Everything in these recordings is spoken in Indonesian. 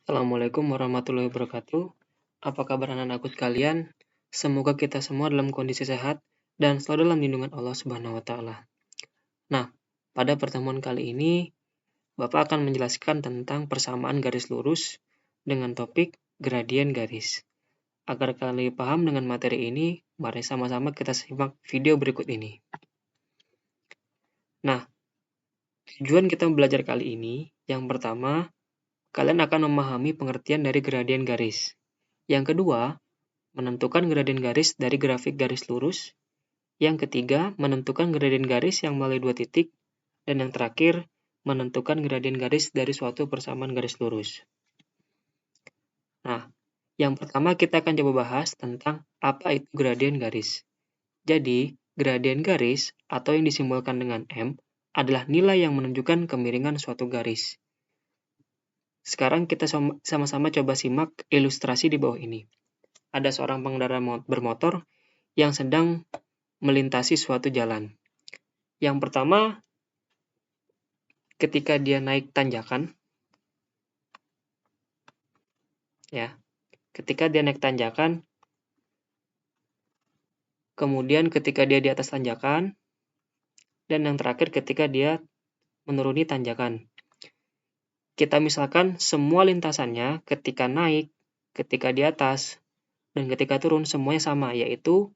Assalamualaikum warahmatullahi wabarakatuh. Apa kabar anak-anakku sekalian? Semoga kita semua dalam kondisi sehat dan selalu dalam lindungan Allah Subhanahu wa taala. Nah, pada pertemuan kali ini Bapak akan menjelaskan tentang persamaan garis lurus dengan topik gradien garis. Agar kalian lebih paham dengan materi ini, mari sama-sama kita simak video berikut ini. Nah, tujuan kita belajar kali ini, yang pertama, kalian akan memahami pengertian dari gradien garis. Yang kedua, menentukan gradien garis dari grafik garis lurus. Yang ketiga, menentukan gradien garis yang melalui dua titik. Dan yang terakhir, menentukan gradien garis dari suatu persamaan garis lurus. Nah, yang pertama kita akan coba bahas tentang apa itu gradien garis. Jadi, gradien garis atau yang disimbolkan dengan M adalah nilai yang menunjukkan kemiringan suatu garis. Sekarang kita sama-sama coba simak ilustrasi di bawah ini. Ada seorang pengendara bermotor yang sedang melintasi suatu jalan. Yang pertama, ketika dia naik tanjakan, kemudian ketika dia di atas tanjakan, dan yang terakhir ketika dia menuruni tanjakan. Kita misalkan semua lintasannya ketika naik, ketika di atas, dan ketika turun semuanya sama, yaitu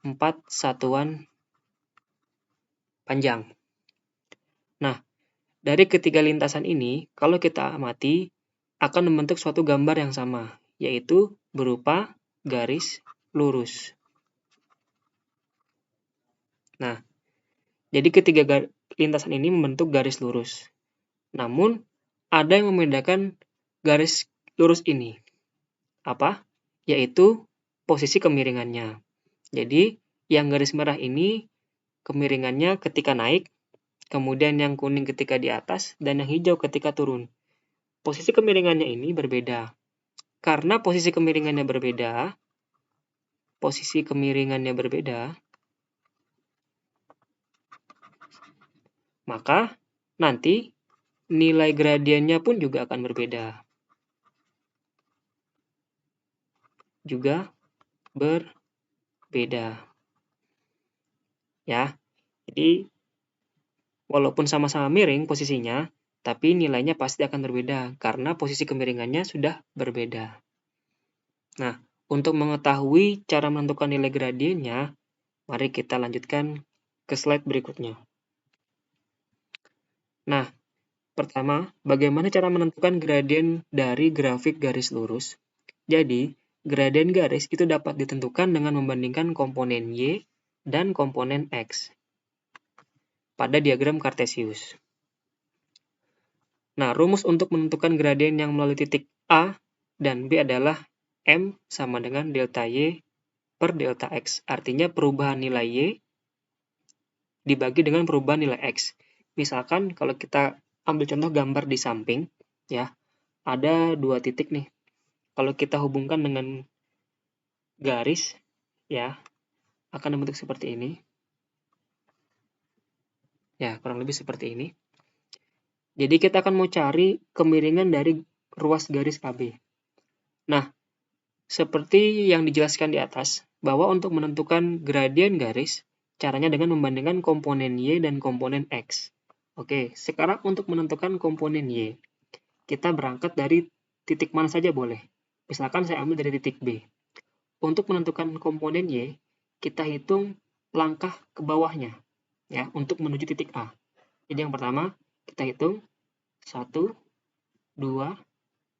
4 satuan panjang. Nah, dari ketiga lintasan ini, kalau kita amati, akan membentuk suatu gambar yang sama, yaitu berupa garis lurus. Nah, jadi ketiga lintasan ini membentuk garis lurus. Namun, ada yang membedakan garis lurus ini. Apa? Yaitu posisi kemiringannya. Jadi, yang garis merah ini kemiringannya ketika naik, kemudian yang kuning ketika di atas, dan yang hijau ketika turun. Posisi kemiringannya ini berbeda. Karena posisi kemiringannya berbeda, maka nanti nilai gradiennya pun juga akan berbeda. Ya, jadi walaupun sama-sama miring posisinya, tapi nilainya pasti akan berbeda karena posisi kemiringannya sudah berbeda. Nah, untuk mengetahui cara menentukan nilai gradiennya, mari kita lanjutkan ke slide berikutnya. Nah, pertama, bagaimana cara menentukan gradien dari grafik garis lurus? Jadi, gradien garis itu dapat ditentukan dengan membandingkan komponen Y dan komponen X pada diagram Cartesius. Nah, rumus untuk menentukan gradien yang melalui titik A dan B adalah M sama dengan delta Y per delta X. Artinya perubahan nilai Y dibagi dengan perubahan nilai X. Misalkan kalau kita ambil contoh gambar di samping, ya, ada dua titik nih. Kalau kita hubungkan dengan garis, ya, akan membentuk seperti ini. Ya, kurang lebih seperti ini. Jadi kita akan mau cari kemiringan dari ruas garis AB. Nah, seperti yang dijelaskan di atas, bahwa untuk menentukan gradien garis, caranya dengan membandingkan komponen Y dan komponen X. Oke, sekarang untuk menentukan komponen Y, kita berangkat dari titik mana saja boleh. Misalkan saya ambil dari titik B. Untuk menentukan komponen Y, kita hitung langkah ke bawahnya, ya, untuk menuju titik A. Jadi yang pertama, kita hitung 1, 2,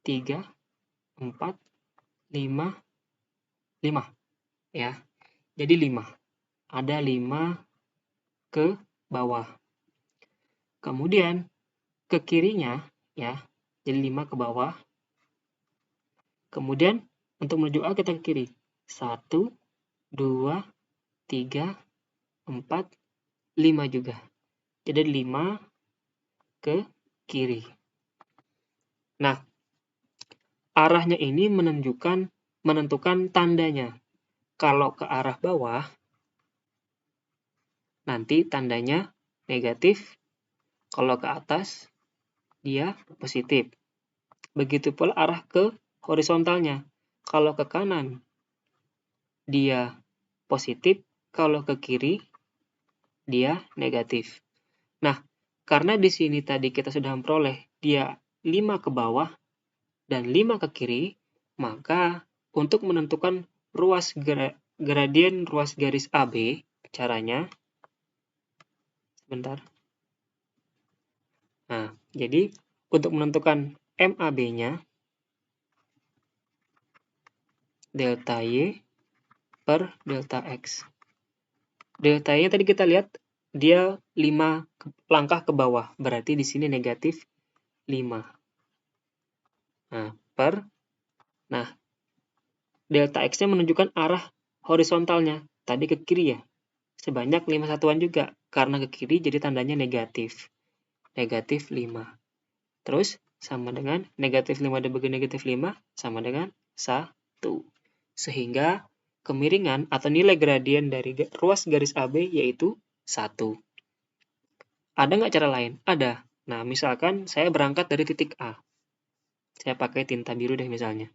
3, 4, 5, 5. Ya, jadi 5. Ada 5 ke bawah. Kemudian ke kirinya, ya, jadi 5 ke bawah. Kemudian untuk menuju A kita ke kiri. 1, 2, 3, 4, 5 juga. Jadi 5 ke kiri. Nah, arahnya ini menentukan tandanya. Kalau ke arah bawah, nanti tandanya negatif. Kalau ke atas, dia positif. begitu pula arah ke horizontalnya. Kalau ke kanan, dia positif, kalau ke kiri, dia negatif. Nah, karena di sini tadi kita sudah memperoleh dia 5 ke bawah dan 5 ke kiri, maka untuk menentukan gradien ruas garis AB, caranya, sebentar. Nah, jadi untuk menentukan MAB-nya, delta Y per delta X. Delta Y tadi kita lihat dia 5 langkah ke bawah, berarti di sini negatif 5. Nah, delta X-nya menunjukkan arah horizontalnya, tadi ke kiri ya, sebanyak 5 satuan juga, karena ke kiri jadi tandanya negatif. Negatif 5. Terus, sama dengan negatif 5 dibagi negatif 5, sama dengan 1. Sehingga, kemiringan atau nilai gradien dari ruas garis AB yaitu 1. Ada nggak cara lain? Ada. Nah, misalkan saya berangkat dari titik A. Saya pakai tinta biru deh misalnya.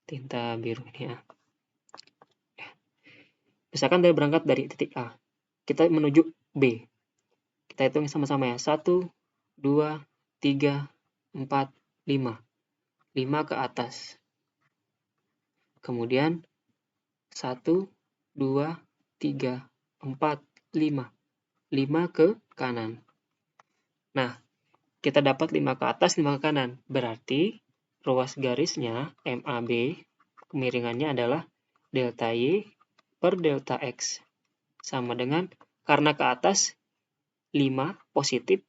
Tinta biru ini ya. Misalkan saya berangkat dari titik A. Kita menuju B. Kita hitung sama-sama ya. 1, 2, 3, 4, 5. 5 ke atas. Kemudian 1, 2, 3, 4, 5. 5 ke kanan. Nah, kita dapat 5 ke atas, 5 ke kanan. Berarti ruas garisnya MAB, kemiringannya adalah delta Y per delta X. Sama dengan, karena ke atas 5 positif,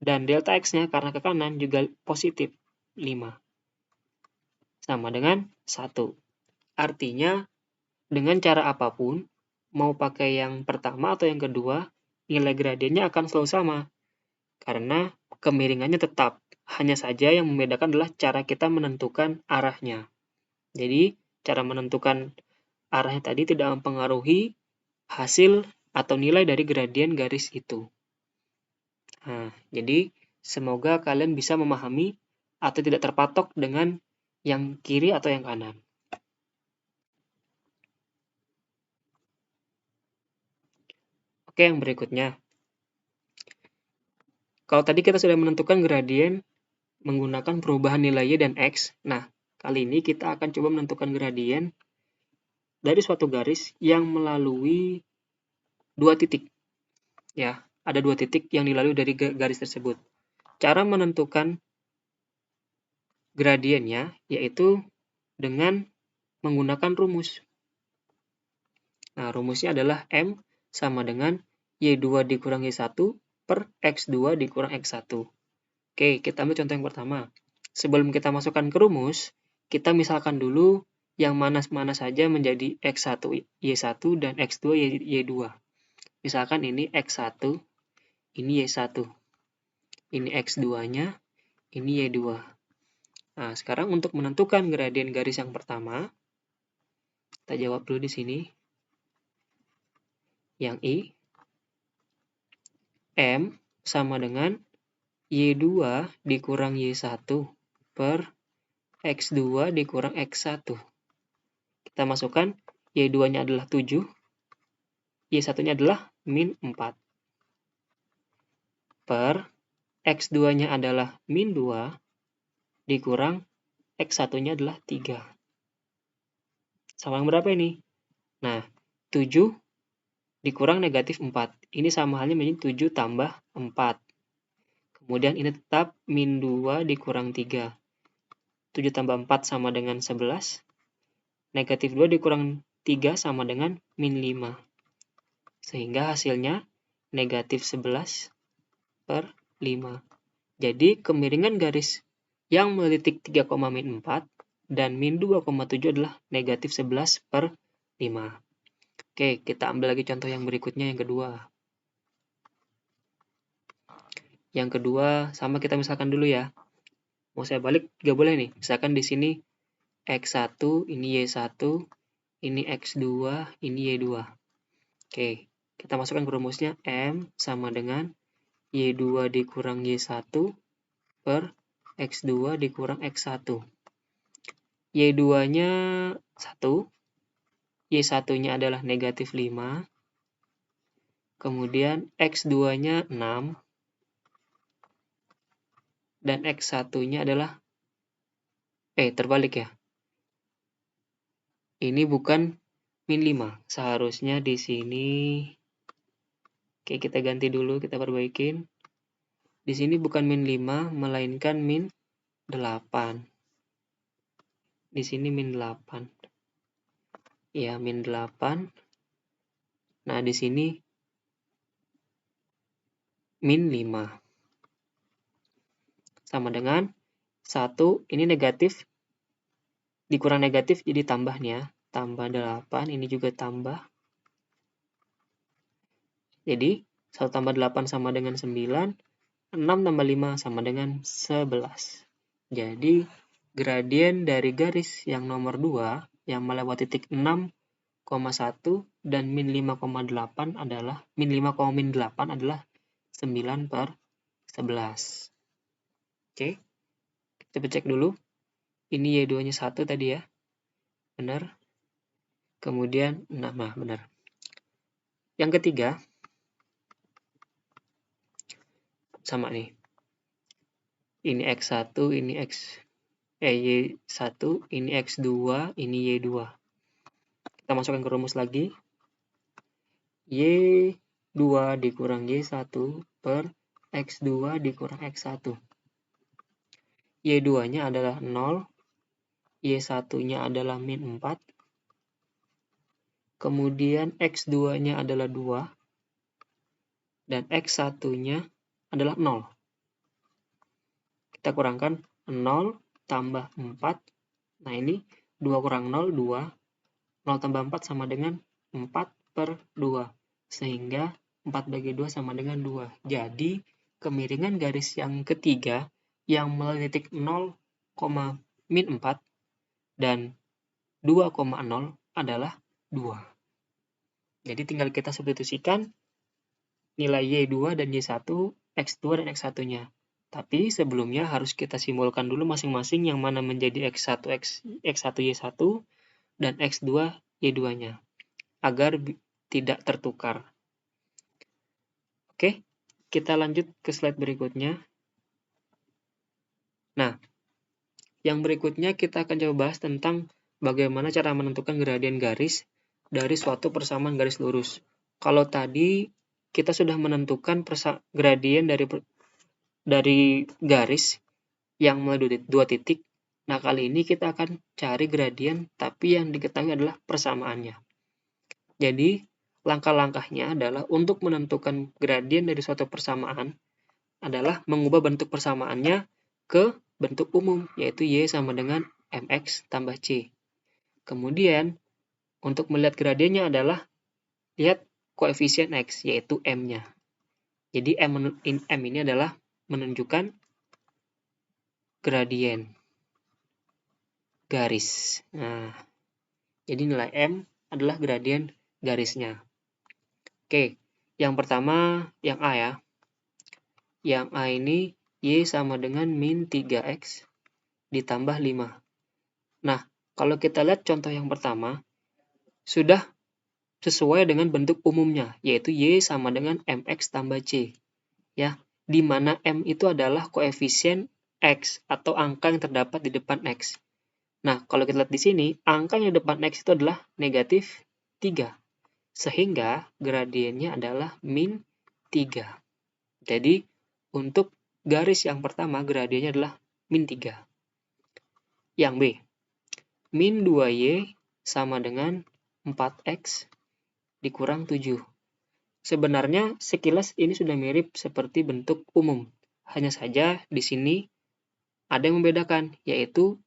dan delta X-nya karena ke kanan juga positif 5. Sama dengan 1. Artinya, dengan cara apapun, mau pakai yang pertama atau yang kedua, nilai gradiennya akan selalu sama. Karena kemiringannya tetap. Hanya saja yang membedakan adalah cara kita menentukan arahnya. Jadi, cara menentukan arahnya tadi tidak mempengaruhi hasil atau nilai dari gradien garis itu. Nah, jadi semoga kalian bisa memahami atau tidak terpatok dengan yang kiri atau yang kanan. Oke, yang berikutnya. Kalau tadi kita sudah menentukan gradien menggunakan perubahan nilai Y dan X, nah, kali ini kita akan coba menentukan gradien dari suatu garis yang melalui 2 titik. Ya, ada 2 titik yang dilalui dari garis tersebut. Cara menentukan gradiennya yaitu dengan menggunakan rumus. Nah, rumusnya adalah M sama dengan Y2 dikurang Y1 per X2 dikurang X1. Oke, kita ambil contoh yang pertama. Sebelum kita masukkan ke rumus, kita misalkan dulu yang mana-mana saja menjadi X1 Y1 dan X2 Y2. Misalkan ini X1, ini Y1. Ini X2-nya, ini Y2. Nah, sekarang untuk menentukan gradien garis yang pertama, kita jawab dulu di sini. Yang I, M sama dengan Y2 dikurang Y1 per X2 dikurang X1. Kita masukkan, Y2-nya adalah 7, Y1-nya adalah min 4. Per X2-nya adalah min 2, dikurang X1-nya adalah 3. Sama yang berapa ini? Nah, 7 dikurang negatif 4. Ini sama halnya menjadi 7 tambah 4. Kemudian ini tetap min 2 dikurang 3. 7 tambah 4 sama dengan 11. Negatif 2 dikurang 3 sama dengan min 5. Sehingga hasilnya negatif 11 per 5. Jadi kemiringan garis yang melitik 3, min 4 dan min 2,7 adalah negatif 11 per 5. Oke, kita ambil lagi contoh yang berikutnya, yang kedua. Yang kedua, sama kita misalkan dulu ya. Mau saya balik, nggak boleh nih. Misalkan di sini X1, ini Y1, ini X2, ini Y2. Oke, kita masukkan ke rumusnya M sama dengan Y2 dikurang Y1 per X2 dikurang X1. Y2-nya 1, Y1-nya adalah negatif 5, kemudian X2-nya 6, dan X1-nya adalah, terbalik ya. Ini bukan min 5, seharusnya di sini, oke kita ganti dulu, kita perbaikin. Di sini bukan min 5, melainkan min 8. Di sini min 8. Ya, min 8. Nah, di sini min 5. Sama dengan 1, ini negatif, dikurang negatif jadi tambahnya. Tambah 8, ini juga tambah. Jadi, 1 tambah 8 sama dengan 9, 6 tambah 5 sama dengan 11. Jadi, gradien dari garis yang nomor 2, yang melewati titik 6,1 dan min 5,8 adalah, min 5,8 adalah 9/11. Oke, kita cek dulu. Ini Y2-nya 1 tadi ya. Benar. Kemudian 6, nah benar. Yang ketiga, sama nih. Ini X1, ini Y1, ini X2, ini Y2. Kita masukkan ke rumus lagi. Y2 dikurang Y1 per X2 dikurang X1. Y2-nya adalah 0, Y1-nya adalah min 4, kemudian X2-nya adalah 2, dan X1-nya adalah 0. Kita kurangkan 0 tambah 4, nah ini 2 kurang 0, 2, 0 tambah 4 sama dengan 4/2, sehingga 4 bagi 2 sama dengan 2. Jadi, kemiringan garis yang ketiga yang melalui titik 0, min 4 dan 2,0 adalah 2. Jadi tinggal kita substitusikan nilai Y2 dan Y1, X2 dan X1-nya. Tapi sebelumnya harus kita simbolkan dulu masing-masing yang mana menjadi X1 Y1 dan X2 Y2-nya agar tidak tertukar. Oke, kita lanjut ke slide berikutnya. Nah, yang berikutnya kita akan coba bahas tentang bagaimana cara menentukan gradien garis dari suatu persamaan garis lurus. Kalau tadi kita sudah menentukan gradien dari garis yang melalui 2 titik. Nah, kali ini kita akan cari gradien tapi yang diketahui adalah persamaannya. Jadi, langkah-langkahnya adalah untuk menentukan gradien dari suatu persamaan adalah mengubah bentuk persamaannya ke bentuk umum, yaitu Y sama dengan MX tambah C. Kemudian, untuk melihat gradiennya adalah lihat koefisien X, yaitu M-nya. Jadi, M ini adalah menunjukkan gradien garis. Nah, jadi nilai M adalah gradien garisnya. Oke, yang pertama yang A ya. Yang A ini Y sama dengan min 3X ditambah 5. Nah, kalau kita lihat contoh yang pertama, sudah sesuai dengan bentuk umumnya, yaitu Y sama dengan MX tambah C. Ya, di mana M itu adalah koefisien X atau angka yang terdapat di depan X. Nah, kalau kita lihat di sini, angka yang di depan X itu adalah negatif 3. Sehingga gradiennya adalah min 3. Jadi, untuk garis yang pertama, gradiennya adalah min 3. Yang B, min 2Y sama dengan 4X dikurang 7. Sebenarnya sekilas ini sudah mirip seperti bentuk umum. Hanya saja di sini ada yang membedakan, yaitu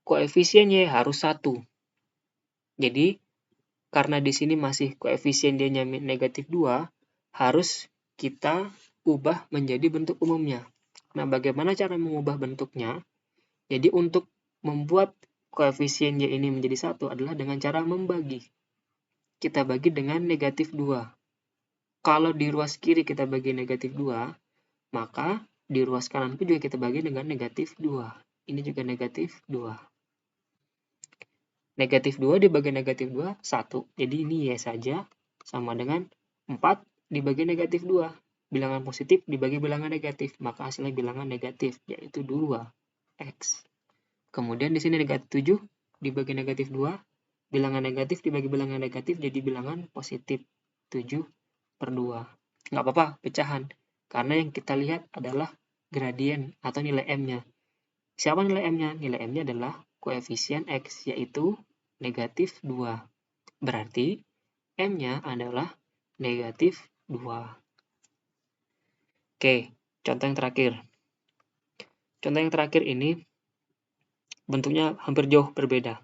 koefisiennya harus 1. Jadi, karena di sini masih koefisien D-nya negatif 2, harus kita ubah menjadi bentuk umumnya. Nah, bagaimana cara mengubah bentuknya? Jadi, untuk membuat koefisien Y ini menjadi 1 adalah dengan cara membagi. Kita bagi dengan negatif 2. Kalau di ruas kiri kita bagi negatif 2, maka di ruas kanan pun juga kita bagi dengan negatif 2. Ini juga negatif 2. Negatif 2 dibagi negatif 2, 1. Jadi ini Y saja, sama dengan 4 dibagi negatif 2. Bilangan positif dibagi bilangan negatif, maka hasilnya bilangan negatif, yaitu 2x. Kemudian di sini negatif 7 dibagi negatif 2, bilangan negatif dibagi bilangan negatif, jadi bilangan positif, 7/2. Nggak apa-apa, pecahan. Karena yang kita lihat adalah gradien atau nilai M-nya. Siapa nilai M-nya? Nilai M-nya adalah koefisien X, yaitu negatif 2. Berarti M-nya adalah negatif 2. Oke, contoh yang terakhir. Contoh yang terakhir ini bentuknya hampir jauh berbeda.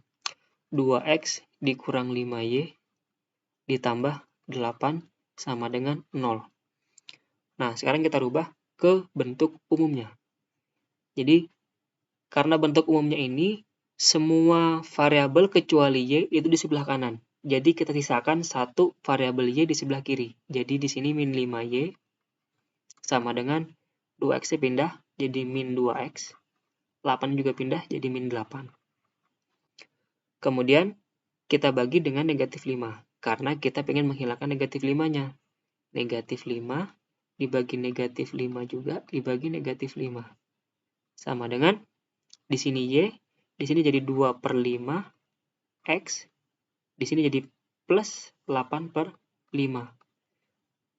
2x dikurang 5y ditambah 8 sama dengan 0. Nah, sekarang kita rubah ke bentuk umumnya. Jadi, karena bentuk umumnya ini, semua variabel kecuali y itu di sebelah kanan. Jadi kita sisakan satu variabel y di sebelah kiri. Jadi di sini min 5y sama dengan 2x pindah jadi min 2x. 8 juga pindah jadi min 8. Kemudian kita bagi dengan negatif 5. Karena kita ingin menghilangkan negatif 5-nya. Negatif 5 dibagi negatif 5 juga dibagi negatif 5. Sama dengan di sini y, di sini jadi 2/5 x, di sini jadi plus 8/5.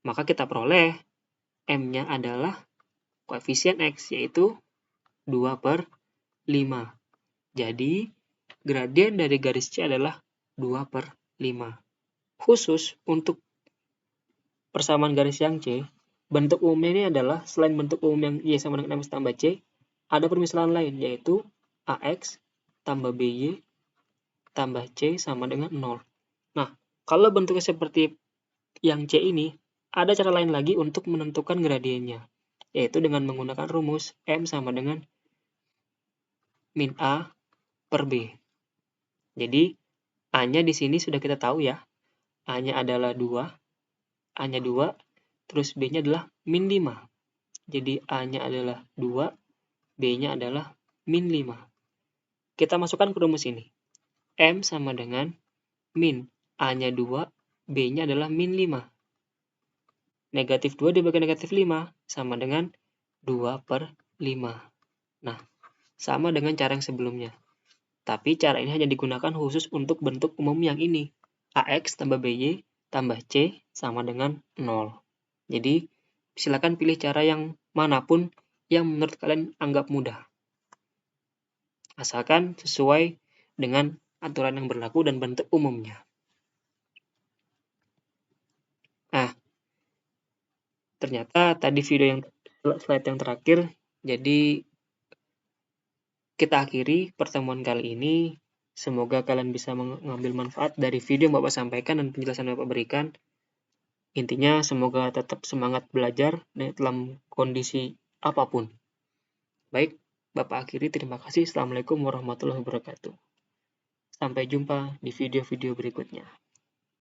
Maka kita peroleh M-nya adalah koefisien X, yaitu 2/5. Jadi, gradien dari garis C adalah 2/5. Khusus untuk persamaan garis yang C, bentuk umumnya ini adalah, selain bentuk umum yang Y sama dengan MX tambah C, ada permisalan lain, yaitu AX tambah BY tambah C sama dengan 0. Nah, kalau bentuknya seperti yang C ini, ada cara lain lagi untuk menentukan gradiennya, yaitu dengan menggunakan rumus M sama dengan min A per B. Jadi, A-nya di sini sudah kita tahu ya, A-nya adalah 2, A-nya 2, terus B-nya adalah min 5. Jadi, A-nya adalah 2, B-nya adalah min 5. Kita masukkan ke rumus ini. M sama dengan min A-nya 2, B-nya adalah min 5. Negatif 2 dibagi negatif 5 sama dengan 2/5. Nah, sama dengan cara yang sebelumnya. Tapi cara ini hanya digunakan khusus untuk bentuk umum yang ini. AX tambah BY tambah C sama dengan 0. Jadi, silakan pilih cara yang manapun yang menurut kalian anggap mudah. Asalkan sesuai dengan aturan yang berlaku dan bentuk umumnya. Nah, ternyata tadi slide yang terakhir, jadi kita akhiri pertemuan kali ini. Semoga kalian bisa mengambil manfaat dari video yang Bapak sampaikan dan penjelasan yang Bapak berikan. Intinya semoga tetap semangat belajar dalam kondisi apapun. Baik, Bapak akhiri. Terima kasih. Assalamualaikum warahmatullahi wabarakatuh. Sampai jumpa di video-video berikutnya.